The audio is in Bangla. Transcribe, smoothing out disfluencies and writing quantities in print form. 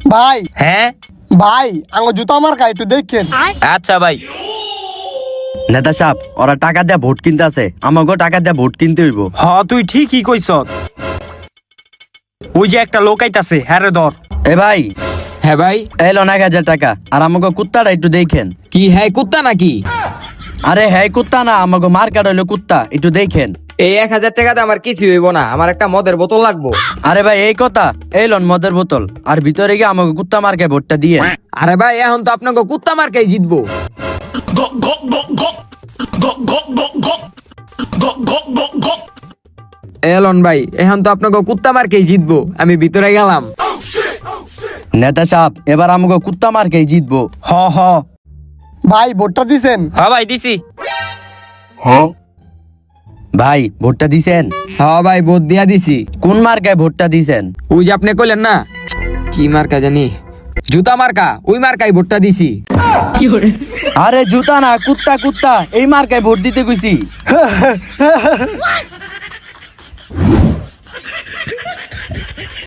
ভাই হ্যাঁ ভাই আঙ্গো জুতা মার্কা একটু দেখেন। আচ্ছা ভাই। নেতা সাহেব ওরা টাকা দেয়া ভোট কিনতে আছে, আমাকেও টাকা দেয়া ভোট কিনতে হইব। হ তুই ঠিকই কইছ। ওই যে একটা লোক আইতাছে, হ্যাঁ রে ধর। এ ভাই হ্যাঁ ভাই। এলো 1,000 টাকা, আর আমাকে কুত্তাটা একটু দেখেন। কি হ্যাঁ কুত্তা নাকি? আরে হ্যাঁ কুত্তা না, আমাকে মার্কাট হইলো কুত্তা, একটু দেখেন। এই 1000 টাকাতে আমার কিছু হইব না, আমার একটা মদের বোতল লাগবো। আরে ভাই এই কথা, এই লন মদের বোতল, আর ভিতরে গিয়ে আমাকে কুত্তা মার্কায় ভোটটা দিয়ে। আরে ভাই এখন তো আপনাকে কুত্তা মার্কাই জিতবো। এলন ভাই এখন তো আপনাকে কুত্তা মার্কেই জিতবো, আমি ভিতরে গেলাম। নেতা সাহেব এবার আমাকে কুত্তা মার্কাই জিতবো। হ হ। ভাই ভোটটা দিছেন? হ্যাঁ ভাই দিছি। ভাই ভোটটা দিছেন? হ্যাঁ ভাই ভোট দিয়া দিছি। কোন মার্কায় ভোটটা দিছেন? ওই যে আপনি কইলেন না কি মার্কা জানি, জুতা মার্কা, ওই মার্কাই ভোটটা দিছি। আরে জুতা না, কুত্তা কুত্তা, এই মার্কায় ভোট দিতে কইছি।